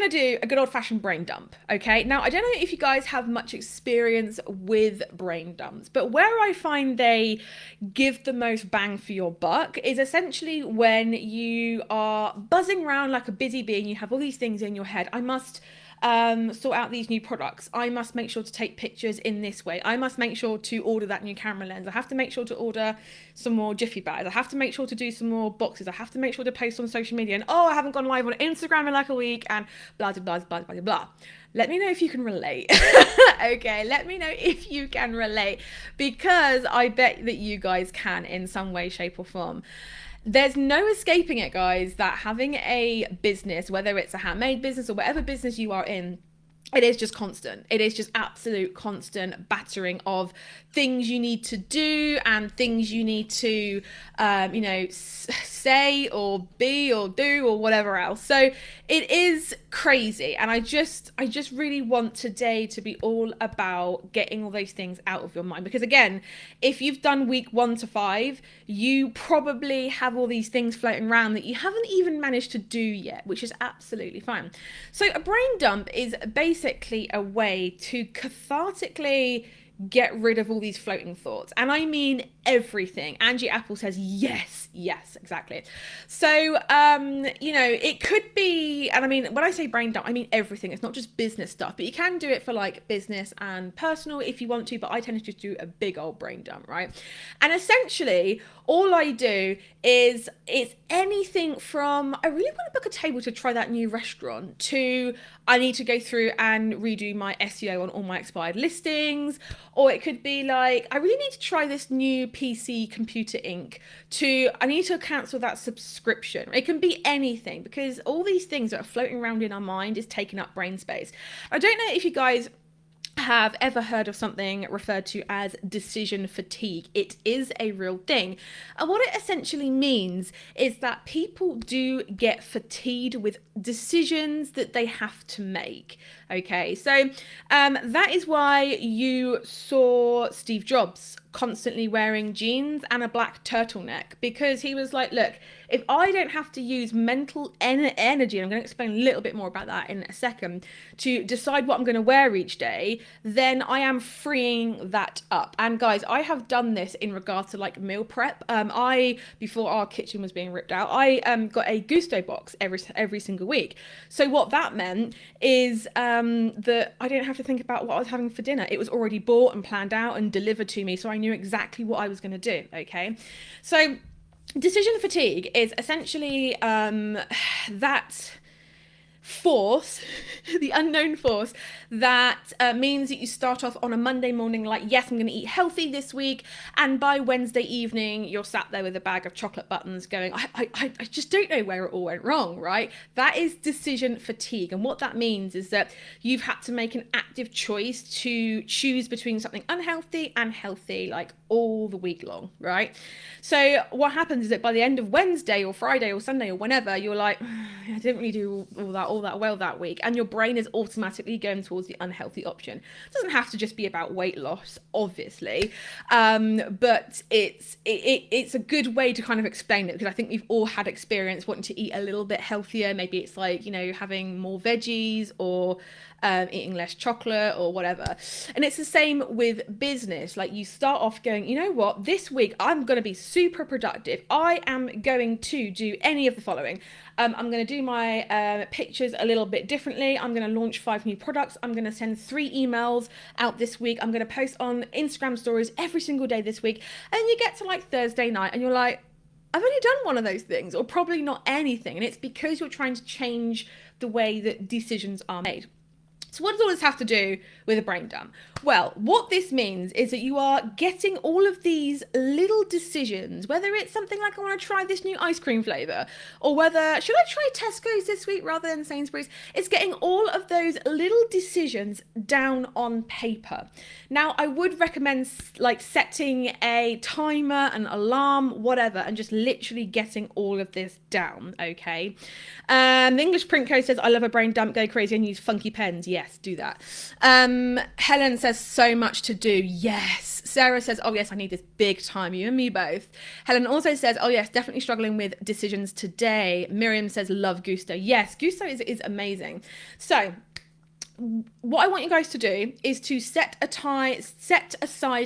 going to do a good old-fashioned brain dump, okay? Now, I don't know if you guys have much experience with brain dumps, but where I find they give the most bang for your buck is essentially when you are buzzing around like a busy bee and you have all these things in your head. I must sort out these new products. I must make sure to take pictures in this way. I must make sure to order that new camera lens. I have to make sure to order some more Jiffy bags. I have to make sure to do some more boxes. I have to make sure to post on social media. And oh, I haven't gone live on Instagram in like a week and blah, blah, blah, blah, blah, blah. Let me know if you can relate. Okay, let me know if you can relate, because I bet that you guys can in some way, shape or form. There's no escaping it, guys, that having a business, whether it's a handmade business or whatever business you are in, it is just constant. It is just absolute constant battering of things you need to do and things you need to, say or be or do or whatever else. So it is crazy. And I just really want today to be all about getting all those things out of your mind. Because again, if you've done week 1 to 5, you probably have all these things floating around that you haven't even managed to do yet, which is absolutely fine. So a brain dump is basically a way to cathartically get rid of all these floating thoughts. And I mean everything. Angie Apple says yes, exactly. So, it could be, and I mean, when I say brain dump, I mean everything. It's not just business stuff, but you can do it for like business and personal if you want to, but I tend to just do a big old brain dump, right? And essentially, all I do is it's anything from, I really want to book a table to try that new restaurant, to I need to go through and redo my SEO on all my expired listings. Or it could be like, I really need to try this new PC computer ink, to I need to cancel that subscription. It can be anything, because all these things that are floating around in our mind is taking up brain space. I don't know if you guys have ever heard of something referred to as decision fatigue. It is a real thing. And what it essentially means is that people do get fatigued with decisions that they have to make. Okay, so that is why you saw Steve Jobs constantly wearing jeans and a black turtleneck, because he was like, look, if I don't have to use mental energy, and I'm going to explain a little bit more about that in a second, to decide what I'm going to wear each day, then I am freeing that up. And guys, I have done this in regards to like meal prep. Before our kitchen was being ripped out, I got a Gusto box every single week. So what that meant is that I didn't have to think about what I was having for dinner. It was already bought and planned out and delivered to me, so I knew exactly what I was going to do. Okay, so decision fatigue is essentially that force, the unknown force, that means that you start off on a Monday morning like, yes, I'm going to eat healthy this week, and by Wednesday evening you're sat there with a bag of chocolate buttons going, I just don't know where it all went wrong, right? That is decision fatigue. And what that means is that you've had to make an active choice to choose between something unhealthy and healthy, like all the week long, right? So what happens is that by the end of Wednesday or Friday or Sunday or whenever, you're like, I didn't really do all that well that week, and your brain is automatically going towards the unhealthy option. It doesn't have to just be about weight loss, obviously, but it's a good way to kind of explain it, because I think we've all had experience wanting to eat a little bit healthier. Maybe it's like, having more veggies or eating less chocolate or whatever. And it's the same with business. Like, you start off going, you know what, this week I'm going to be super productive. I am going to do any of the following. I'm going to do my pictures a little bit differently. I'm going to launch 5 new products. I'm going to send 3 emails out this week. I'm going to post on Instagram stories every single day this week. And you get to like Thursday night and you're like, I've only done one of those things, or probably not anything. And it's because you're trying to change the way that decisions are made. So what does all this have to do with a brain dump? Well, what this means is that you are getting all of these little decisions, whether it's something like, I want to try this new ice cream flavour, or whether, should I try Tesco's this week rather than Sainsbury's? It's getting all of those little decisions down on paper. Now, I would recommend like setting a timer, an alarm, whatever, and just literally getting all of this down, okay? The English Print Co says, I love a brain dump, go crazy and use funky pens. Yes. Yes, do that. Helen says so much to do. Yes. Sarah says, oh yes, I need this big time. You and me both. Helen also says, oh yes, definitely struggling with decisions today. Miriam says, love Gusto. Yes, Gusto is amazing. So what I want you guys to do is to set aside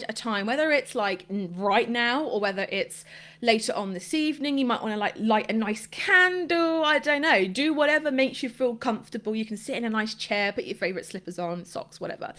a time, whether it's like right now or whether it's later on this evening. You might want to like light a nice candle. I don't know. Do whatever makes you feel comfortable. You can sit in a nice chair, put your favorite slippers on, socks, whatever,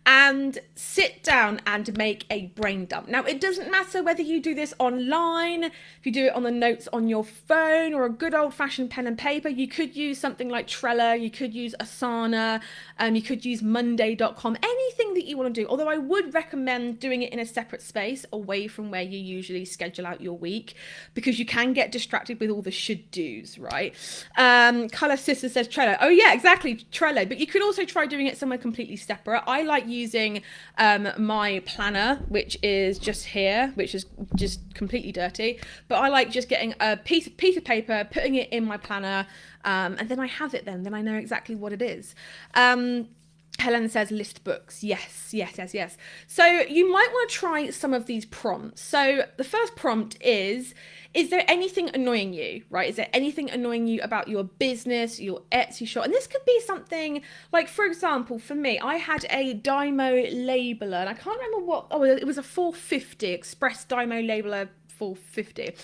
and sit down and make a brain dump. Now, it doesn't matter whether you do this online, if you do it on the notes on your phone or a good old fashioned pen and paper. You could use something like Trello. You could use Asana. You could use Monday.com, anything that you want to do. Although I would recommend doing it in a separate space away from where you usually schedule out your week, because you can get distracted with all the should do's, right? Color Sister says Trello. Oh yeah, exactly, Trello. But you could also try doing it somewhere completely separate. I like using my planner, which is just here, which is just completely dirty. But I like just getting a piece of paper, putting it in my planner, and then I have it then I know exactly what it is. Helen says list books. Yes. So you might want to try some of these prompts. So the first prompt is there anything annoying you, right? Is there anything annoying you about your business, your Etsy shop? And this could be something like, for example, for me, I had a Dymo labeler, and I can't remember what, it was a 450 Express Dymo labeler 450,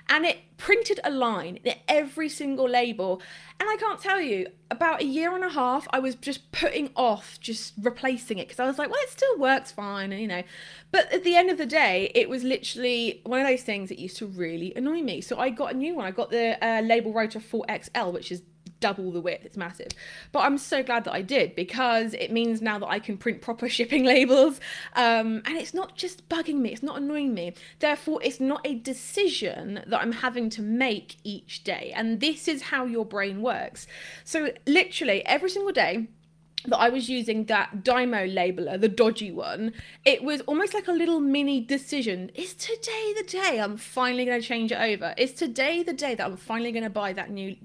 and it printed a line in every single label. And I can't tell you, about a year and a half I was just putting off just replacing it, because I was like, well, it still works fine, and you know. But at the end of the day, it was literally one of those things that used to really annoy me. So I got a new one. I got the Label Writer 4XL, which is double the width. It's massive. But I'm so glad that I did, because it means now that I can print proper shipping labels, and it's not just bugging me, it's not annoying me. Therefore, it's not a decision that I'm having to make each day. And this is how your brain works. So literally every single day that I was using that Dymo labeler, the dodgy one, it was almost like a little mini decision. Is today the day I'm finally going to change it over? Is today the day that I'm finally going to buy that new,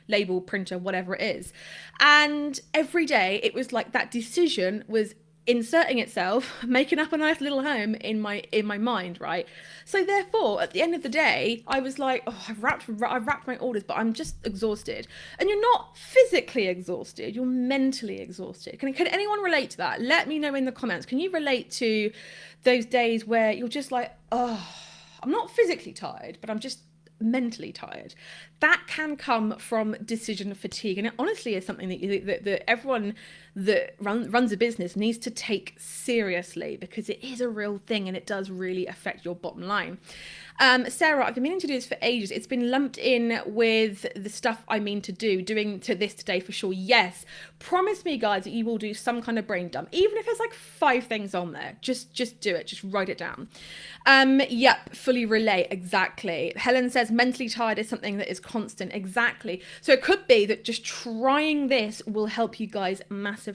label printer, whatever it is? And every day it was like that decision was inserting itself, making up a nice little home in my mind, right? So therefore, at the end of the day, I was like, oh, I've wrapped my orders, but I'm just exhausted. And you're not physically exhausted, you're mentally exhausted. Can anyone relate to that? Let me know in the comments. Can you relate to those days where you're just like, oh, I'm not physically tired, but I'm just mentally tired? That can come from decision fatigue, and it honestly is something that everyone that runs a business needs to take seriously, because it is a real thing and it does really affect your bottom line. Sarah, I've been meaning to do this for ages. It's been lumped in with the stuff I mean to do, doing to this today for sure. Yes, promise me, guys, that you will do some kind of brain dump, even if it's like 5 things on there. Just do it. Just write it down. Yep, fully relate. Exactly. Helen says mentally tired is something that is constant. Exactly. So it could be that just trying this will help you guys massively.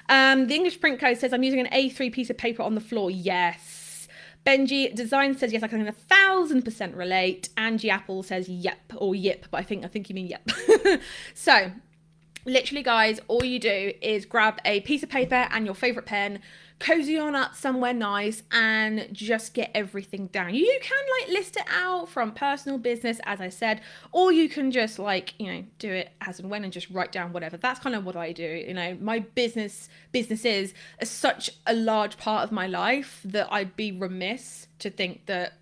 The English Print Code says I'm using an A3 piece of paper on the floor. Yes. Benji Design says yes, I can 1000% relate. Angie Apple says yep, or yip, but I think you mean yep. So literally, guys, all you do is grab a piece of paper and your favorite pen, cozy on up somewhere nice, and just get everything down. You can like list it out from personal, business, as I said, or you can just like, do it as and when and just write down whatever. That's kind of what I do. My businesses are such a large part of my life that I'd be remiss to think that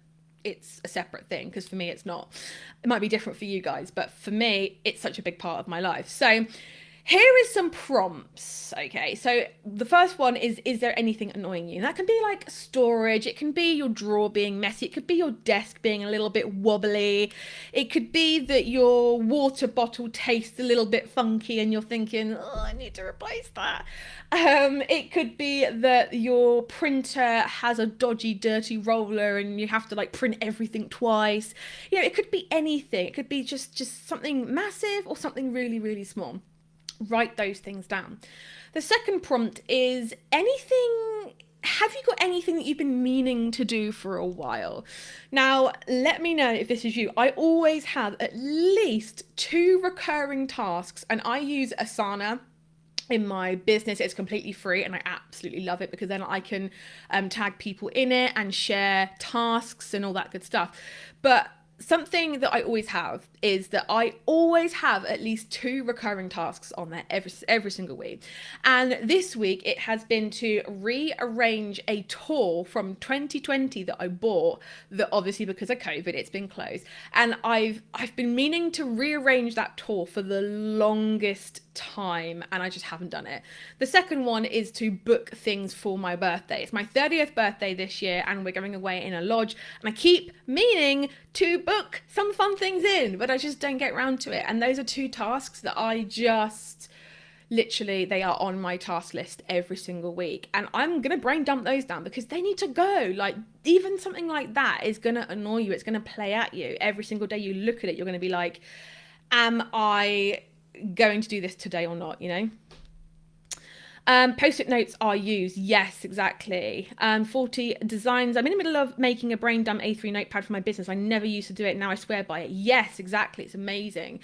it's a separate thing, because for me it's not. It might be different for you guys, but for me it's such a big part of my life. So here is some prompts. Okay, so the first one is there anything annoying you? And that can be like storage, it can be your drawer being messy, it could be your desk being a little bit wobbly, it could be that your water bottle tastes a little bit funky and you're thinking, oh, I need to replace that. It could be that your printer has a dodgy, dirty roller and you have to like print everything twice. It could be anything. It could be just something massive or something really, really small. Write those things down. The second prompt is have you got anything that you've been meaning to do for a while? Now, let me know if this is you. I always have at least 2 recurring tasks, and I use Asana in my business. It's completely free and I absolutely love it, because then I can tag people in it and share tasks and all that good stuff. But something that I always have is that I always have at least 2 recurring tasks on there every single week. And this week it has been to rearrange a tour from 2020 that I bought, that obviously because of COVID it's been closed. And I've been meaning to rearrange that tour for the longest time, and I just haven't done it. The second one is to book things for my birthday. It's my 30th birthday this year and we're going away in a lodge, and I keep meaning to book some fun things in, but I just don't get around to it. And those are 2 tasks that I just literally, they are on my task list every single week, and I'm gonna brain dump those down because they need to go. Like, even something like that is gonna annoy you. It's gonna play at you every single day you look at it. You're gonna be like, am I going to do this today or not, you know? Post-it notes are used. Yes, exactly. 40 designs. I'm in the middle of making a brain dump A3 notepad for my business. I never used to do it. Now I swear by it. Yes, exactly. It's amazing.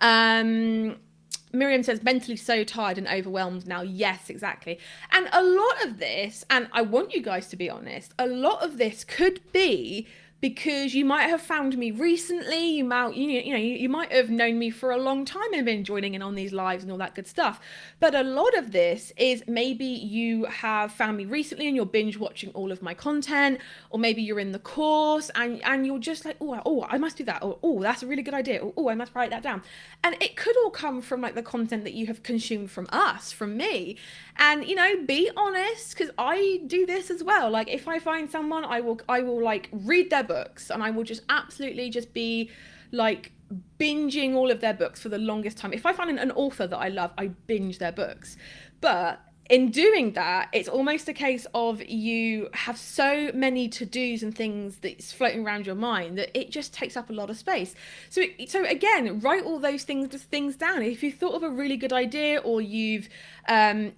Miriam says, mentally so tired and overwhelmed now. Yes, exactly. And a lot of this, and I want you guys to be honest, a lot of this could be because you might have found me recently. You might have known me for a long time and been joining in on these lives and all that good stuff. But a lot of this is maybe you have found me recently and you're binge watching all of my content, or maybe you're in the course and you're just like, oh, I must do that, or oh, that's a really good idea, or oh, I must write that down. And it could all come from like the content that you have consumed from us, from me. And be honest, because I do this as well. Like, if I find someone, I will like read their books, and I will just absolutely just be like binging all of their books for the longest time. If I find an author that I love, I binge their books. But in doing that, it's almost a case of you have so many to-dos and things that's floating around your mind that it just takes up a lot of space. So again, write all those things down. If you thought of a really good idea, or you've or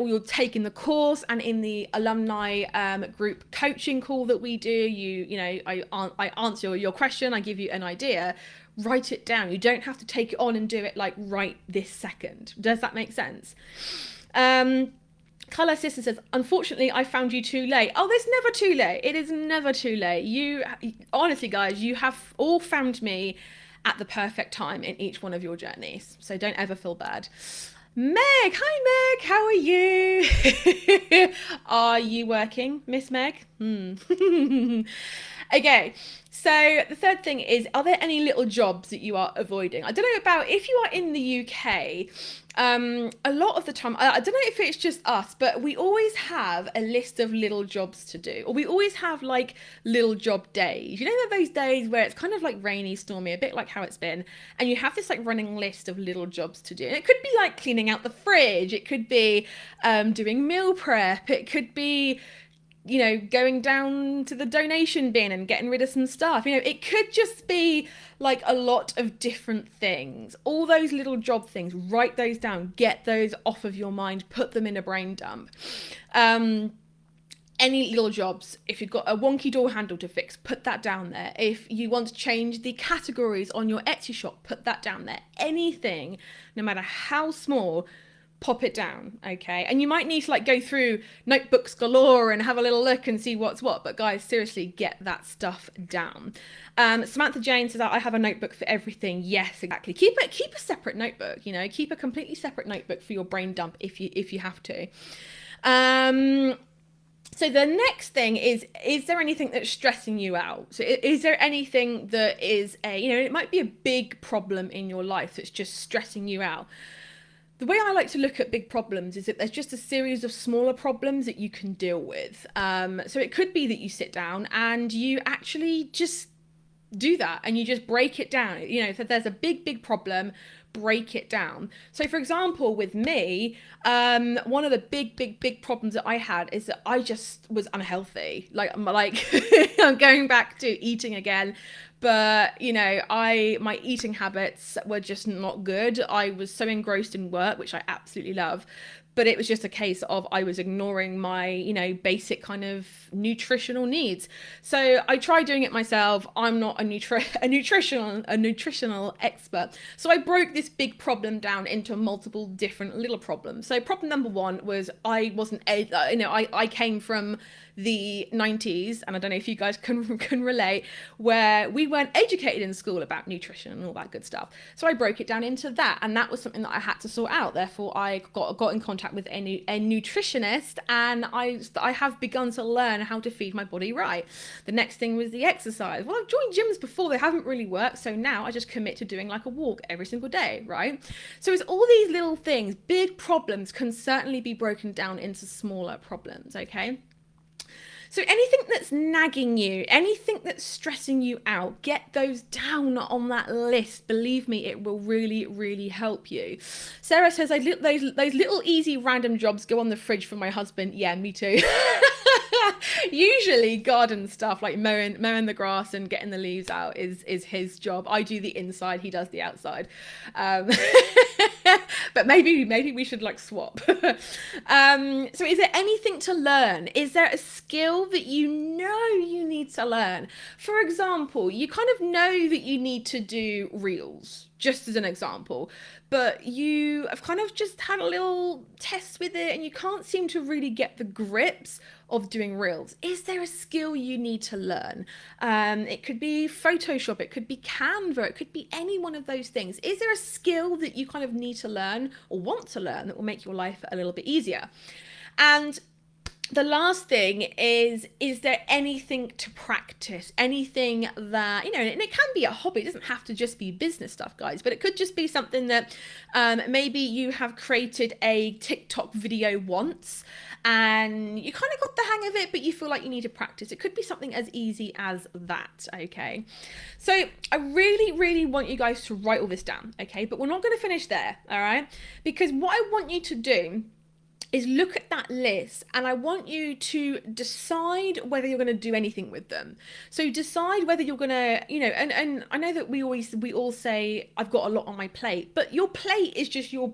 you're taking the course, and in the alumni group coaching call that we do, I answer your question, I give you an idea. Write it down. You don't have to take it on and do it like right this second. Does that make sense? Color Sister says, unfortunately, I found you too late. Oh, there's never too late. It is never too late. You, honestly, guys, you have all found me at the perfect time in each one of your journeys. So don't ever feel bad. Meg, hi Meg, how are you? Are you working, Miss Meg? Okay, so the third thing is, are there any little jobs that you are avoiding? I don't know about if you are in the UK. A lot of the time, I don't know if it's just us, but we always have a list of little jobs to do, or we always have like little job days. You know, those days where it's kind of like rainy, stormy, a bit like how it's been, and you have this like running list of little jobs to do. And it could be like cleaning out the fridge, it could be doing meal prep, it could be going down to the donation bin and getting rid of some stuff. It could just be like a lot of different things. All those little job things, write those down, get those off of your mind, put them in a brain dump. Any little jobs, if you've got a wonky door handle to fix, put that down there. If you want to change the categories on your Etsy shop, put that down there. Anything, no matter how small, pop it down, okay? And you might need to like go through notebooks galore and have a little look and see what's what, but guys, seriously, get that stuff down. Samantha Jane says, I have a notebook for everything. Yes, exactly. Keep a separate notebook, keep a completely separate notebook for your brain dump if you have to. So the next thing is there anything that's stressing you out? So is there anything that is it might be a big problem in your life that's just stressing you out? The way I like to look at big problems is that there's just a series of smaller problems that you can deal with. So it could be that you sit down and you actually just do that and you just break it down. If there's a big problem, break it down. So for example, with me, one of the big problems that I had is that I just was unhealthy. I'm going back to eating again. But, my eating habits were just not good. I was so engrossed in work, which I absolutely love. but it was just a case of I was ignoring my, basic kind of nutritional needs. So I tried doing it myself. I'm not a nutritional expert. So I broke this big problem down into multiple different little problems. So problem number one was I wasn't, I came from the 90s, and I don't know if you guys can relate, where we weren't educated in school about nutrition and all that good stuff. So I broke it down into that, and that was something that I had to sort out. Therefore, I got in contact with a nutritionist, and I have begun to learn how to feed my body right. The next thing was the exercise. Well, I've joined gyms before, they haven't really worked, so now I just commit to doing like a walk every single day, right? So it's all these little things. Big problems can certainly be broken down into smaller problems, okay? So anything that's nagging you, anything that's stressing you out, get those down on that list. Believe me, it will really, really help you. Sarah says, those little easy random jobs go on the fridge for my husband. Yeah, me too. Usually garden stuff like mowing the grass and getting the leaves out is his job. I do the inside, he does the outside. But maybe we should like swap. So is there anything to learn? Is there a skill that you need to learn? For example, you kind of know that you need to do reels, just as an example, but you have kind of just had a little test with it and you can't seem to really get the grips of doing reels. Is there a skill you need to learn? It could be Photoshop, it could be Canva, it could be any one of those things. Is there a skill that you kind of need to learn or want to learn that will make your life a little bit easier? And the last thing is there anything to practice? Anything that, and it can be a hobby. It doesn't have to just be business stuff, guys, but it could just be something that maybe you have created a TikTok video once and you kind of got the hang of it, but you feel like you need to practice. It could be something as easy as that, okay? So I really, really want you guys to write all this down, okay? But we're not going to finish there, all right? Because what I want you to do is look at that list and I want you to decide whether you're going to do anything with them. So decide whether you're going to, and I know that we all say I've got a lot on my plate, but your plate is just your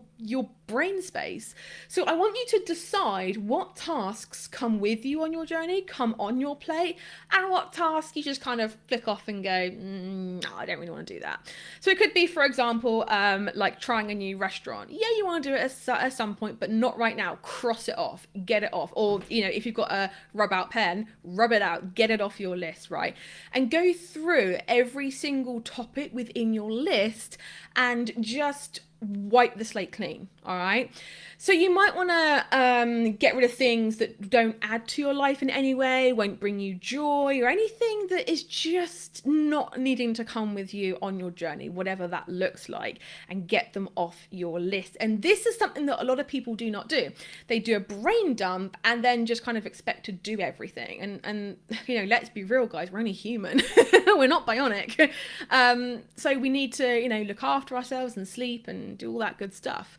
brain space. So I want you to decide what tasks come with you on your journey, come on your plate, and what tasks you just kind of flick off and go, no, I don't really want to do that. So it could be, for example, like trying a new restaurant. Yeah, you want to do it at some point, but not right now. Cross it off, get it off. Or, if you've got a rub out pen, rub it out, get it off your list, right? And go through every single topic within your list and just wipe the slate clean. All right. So you might want to get rid of things that don't add to your life in any way, won't bring you joy, or anything that is just not needing to come with you on your journey, whatever that looks like, and get them off your list. And this is something that a lot of people do not do. They do a brain dump and then just kind of expect to do everything. And let's be real, guys, we're only human. We're not bionic. So we need to, look after ourselves and sleep and do all that good stuff.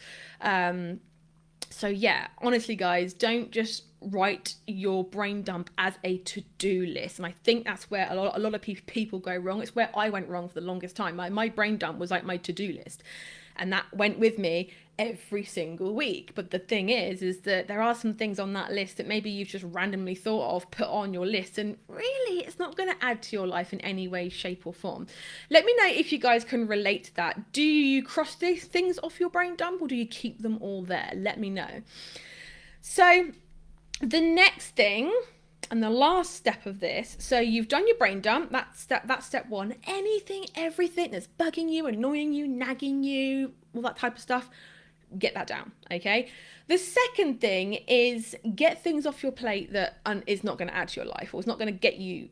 So yeah, honestly, guys, don't just write your brain dump as a to-do list. And I think that's where a lot of people go wrong. It's where I went wrong for the longest time. My brain dump was like my to-do list. And that went with me every single week. But the thing is that there are some things on that list that maybe you've just randomly thought of, put on your list, and really it's not going to add to your life in any way, shape or form. Let me know if you guys can relate to that. Do you cross these things off your brain dump or do you keep them all there? Let me know. So the next thing and the last step of this, so you've done your brain dump, that's step one. Anything, everything that's bugging you, annoying you, nagging you, all that type of stuff, get that down, okay? The second thing is get things off your plate that is not going to add to your life or is not going to get you,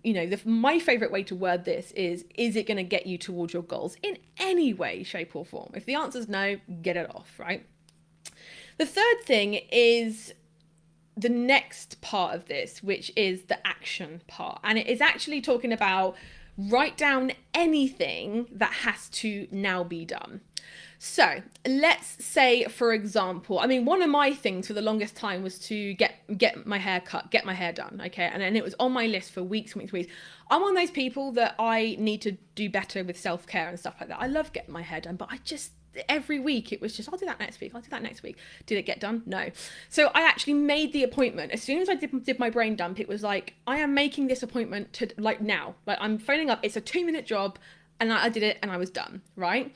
my favorite way to word this is it going to get you towards your goals in any way, shape or form? If the answer is no, get it off, right? The third thing is the next part of this, which is the action part. And it is actually talking about write down anything that has to now be done. So let's say, for example, one of my things for the longest time was to get my hair cut, get my hair done. Okay. And it was on my list for weeks. I'm one of those people that I need to do better with self-care and stuff like that. I love getting my hair done, but every week it was just, I'll do that next week, I'll do that next week. Did it get done? No. So I actually made the appointment. As soon as I did my brain dump, it was like, I am making this appointment to, like, now. Like, I'm phoning up, it's a 2-minute job, and I did it and I was done, right?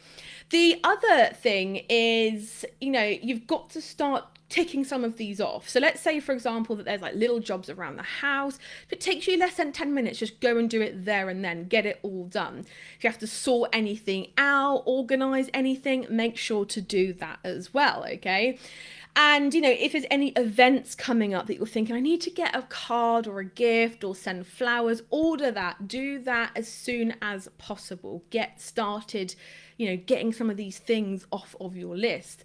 The other thing is, you know, you've got to start ticking some of these off. So let's say, for example, that there's like little jobs around the house. If it takes you less than 10 minutes, just go and do it there and then, get it all done. If you have to sort anything out, organize anything, make sure to do that as well, okay? And, you know, if there's any events coming up that you're thinking, I need to get a card or a gift or send flowers, order that. Do that as soon as possible. Get started, you know, getting some of these things off of your list.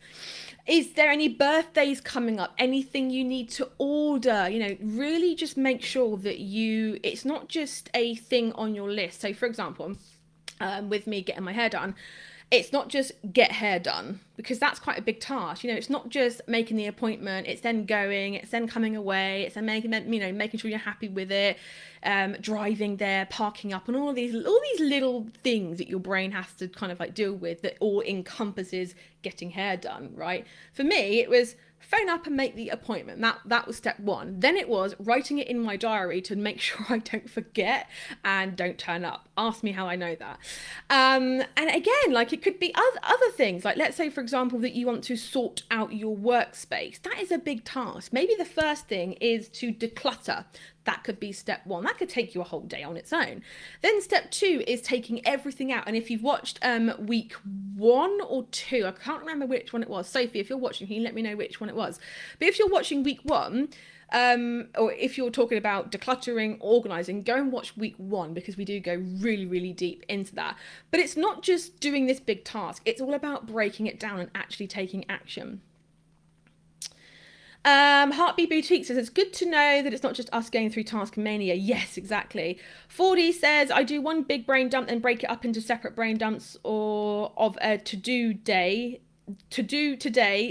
Is there any birthdays coming up? Anything you need to order? You know, really just make sure that it's not just a thing on your list. So, for example, with me getting my hair done, it's not just get hair done, because that's quite a big task. You know, it's not just making the appointment, it's then going, it's then coming away, it's then making sure you're happy with it, driving there, parking up, and all these little things that your brain has to kind of like deal with, that all encompasses getting hair done, right? For me, it was phone up and make the appointment. That was step one. Then it was writing it in my diary to make sure I don't forget and don't turn up. Ask me how I know that. And again, like, it could be other things. Like, let's say, for example, that you want to sort out your workspace. That is a big task. Maybe the first thing is to declutter. That could be step one. That could take you a whole day on its own. Then step two is taking everything out. And if you've watched week 1 or 2, I can't remember which one it was. Sophie, if you're watching, can you let me know which one it was? But if you're watching week 1, or if you're talking about decluttering, organizing, go and watch week 1, because we do go really, really deep into that. But it's not just doing this big task. It's all about breaking it down and actually taking action. Heartbeat Boutique says, it's good to know that it's not just us going through task mania. Yes, exactly. 4D says, I do one big brain dump and break it up into separate brain dumps or of a to-do today,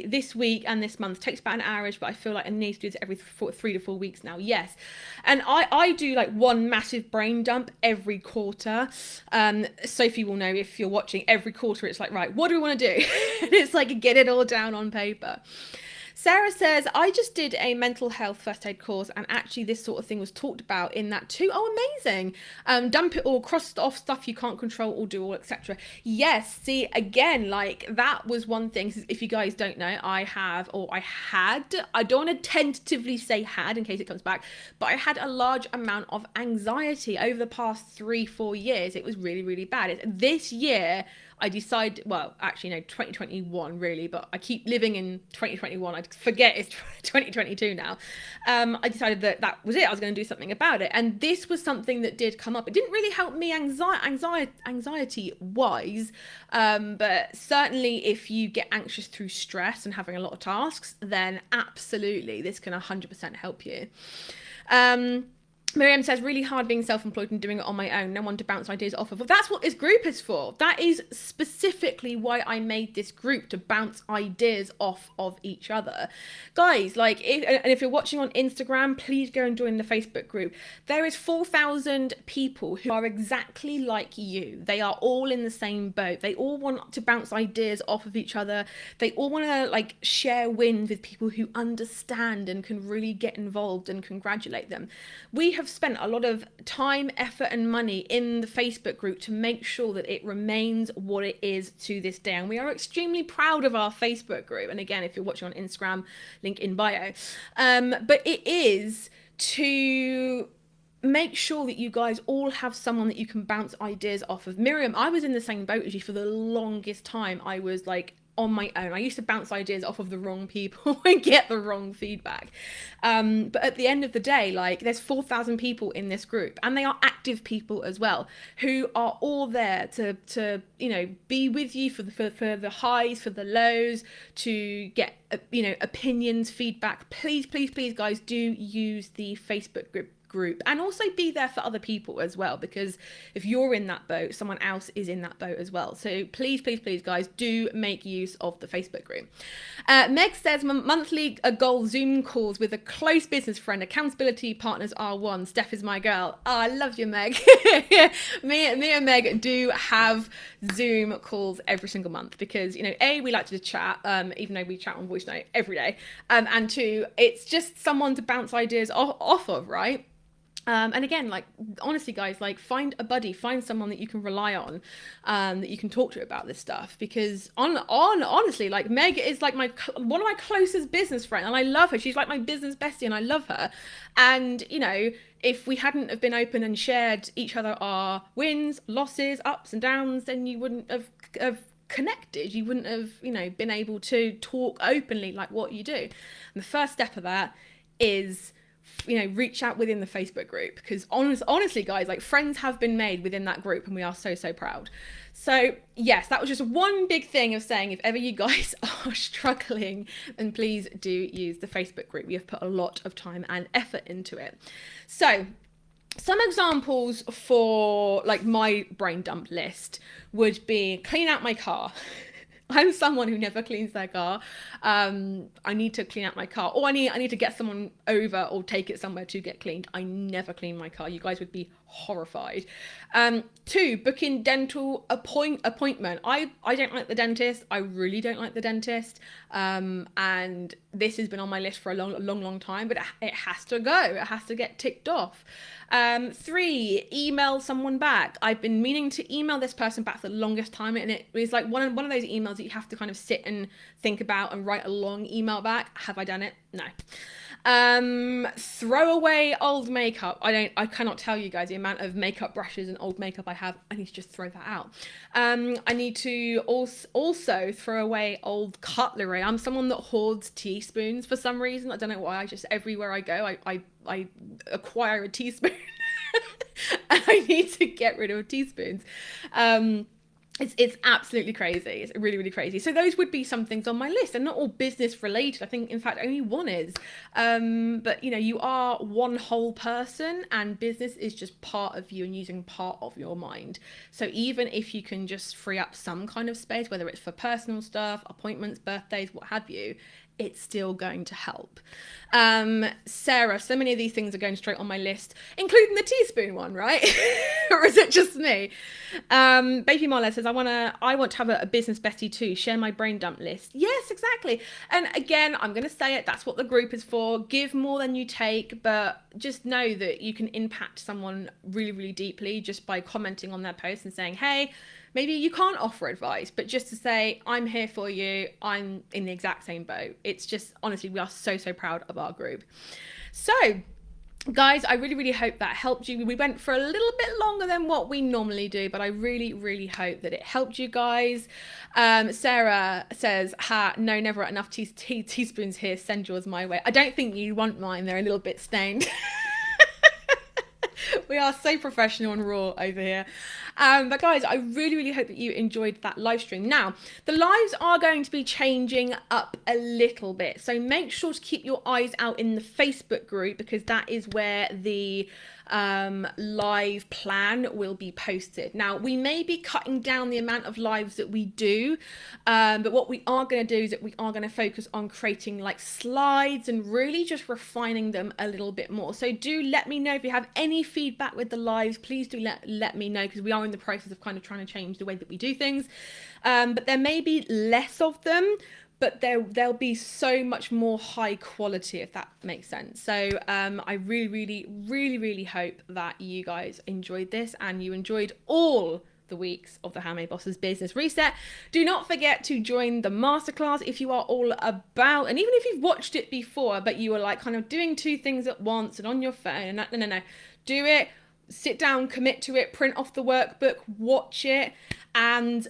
this week and this month. Takes about an hour-ish, but I feel like I need to do this every 3 to 4 weeks now. Yes. And I do like one massive brain dump every quarter. Sophie will know, if you're watching, every quarter it's like, right, what do we want to do? And it's like, get it all down on paper. Sarah says, I just did a mental health first aid course, and actually this sort of thing was talked about in that too. Oh, amazing. Dump it all, cross off stuff you can't control or do all, etc. Yes, see, again, like, that was one thing. If you guys don't know, I don't want to tentatively say had in case it comes back, but I had a large amount of anxiety over the past 3-4 years. It was really, really bad. This year, I decided, well, actually, no, 2021 really, but I keep living in 2021. I forget it's 2022 now. I decided that was it. I was going to do something about it. And this was something that did come up. It didn't really help me anxiety wise. But certainly if you get anxious through stress and having a lot of tasks, then absolutely this can 100% help you. Miriam says, really hard being self-employed and doing it on my own. No one to bounce ideas off of. Well, that's what this group is for. That is specifically why I made this group, to bounce ideas off of each other. Guys, like, if you're watching on Instagram, please go and join the Facebook group. There is 4,000 people who are exactly like you. They are all in the same boat. They all want to bounce ideas off of each other. They all want to, like, share wins with people who understand and can really get involved and congratulate them. We have spent a lot of time, effort and money in the Facebook group to make sure that it remains what it is to this day, and we are extremely proud of our Facebook group. And again, if you're watching on Instagram, link in bio. But it is to make sure that you guys all have someone that you can bounce ideas off of. Miriam, I was in the same boat as you for the longest time. I was like on my own. I used to bounce ideas off of the wrong people and get the wrong feedback. But at the end of the day, like, there's 4,000 people in this group, and they are active people as well, who are all there to you know, be with you for the highs, for the lows, to get, you know, opinions, feedback. Please, please, please, guys, do use the Facebook group, and also be there for other people as well, because if you're in that boat, someone else is in that boat as well. So please, please, please, guys, do make use of the Facebook group. Meg says, monthly goal Zoom calls with a close business friend. Accountability partners are one. Steph is my girl. Oh, I love you, Meg. me and Meg do have Zoom calls every single month because, you know, A, we like to chat, even though we chat on voice note every day. And two, it's just someone to bounce ideas off of, right? And again, like, honestly, guys, like, find a buddy, find someone that you can rely on, that you can talk to about this stuff. Because honestly, like, Meg is like one of my closest business friends, and I love her. She's like my business bestie, and I love her. And, you know, if we hadn't have been open and shared each other our wins, losses, ups and downs, then you wouldn't have connected. You wouldn't have, you know, been able to talk openly like what you do. And the first step of that is, you know, reach out within the Facebook group, because honestly, guys, like, friends have been made within that group, and we are so proud. So yes, that was just one big thing of saying, if ever you guys are struggling, then please do use the Facebook group. We have put a lot of time and effort into it. So some examples for, like, my brain dump list would be clean out my car. I'm someone who never cleans their car. I need to clean out my car, or I need to get someone over or take it somewhere to get cleaned. I never clean my car. You guys would be horrified. 2, booking dental appointment. I don't like the dentist. I really don't like the dentist. And this has been on my list for a long time, but it has to go. It has to get ticked off. 3, email someone back. I've been meaning to email this person back for the longest time, and it was like one of those emails that you have to kind of sit and think about and write a long email back. Have I done it? No. Throw away old makeup. I cannot tell you guys the amount of makeup brushes and old makeup I have. I need to just throw that out. I need to also throw away old cutlery. I'm someone that hoards teaspoons for some reason. I don't know why. I just, everywhere I go, I acquire a teaspoon. And I need to get rid of teaspoons. It's absolutely crazy. It's really crazy. So those would be some things on my list, and not all business related. I think, in fact, only one is. But, you know, you are one whole person, and business is just part of you and using part of your mind. So even if you can just free up some kind of space, whether it's for personal stuff, appointments, birthdays, what have you, it's still going to help. Sarah, so many of these things are going straight on my list, including the teaspoon one, right? Or is it just me? Baby Marla says, I want to have a business bestie too. Share my brain dump list. Yes, exactly. And again, I'm going to say it. That's what the group is for. Give more than you take, but just know that you can impact someone really deeply just by commenting on their post and saying, hey, maybe you can't offer advice, but just to say, I'm here for you. I'm in the exact same boat. It's just, honestly, we are so proud of our group. So, guys, I really hope that helped you. We went for a little bit longer than what we normally do, but I really hope that it helped you guys. Sarah says, no, never enough teaspoons here. Send yours my way. I don't think you want mine. They're a little bit stained. We are so professional and raw over here. But guys, I really hope that you enjoyed that live stream. Now, the lives are going to be changing up a little bit. So make sure to keep your eyes out in the Facebook group, because that is where the live plan will be posted. Now, we may be cutting down the amount of lives that we do, but what we are going to do is that we are going to focus on creating like slides and really just refining them a little bit more. So do let me know if you have any feedback with the lives. Please do let me know, because we are in the process of kind of trying to change the way that we do things. But there may be less of them, but there'll be so much more high quality, if that makes sense. So I really hope that you guys enjoyed this, and you enjoyed all the weeks of the Handmade Bosses Business Reset. Do not forget to join the masterclass if you are all about, and even if you've watched it before, but you are like kind of doing 2 things at once and on your phone, and no. Do it. Sit down, commit to it, print off the workbook, watch it, and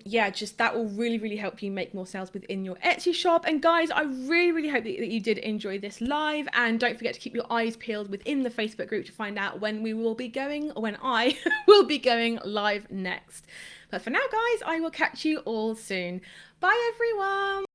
yeah, just that will really help you make more sales within your Etsy shop. And guys, I really hope that you did enjoy this live, and don't forget to keep your eyes peeled within the Facebook group to find out when we will be going, or when I will be going live next. But for now, guys, I will catch you all soon. Bye everyone.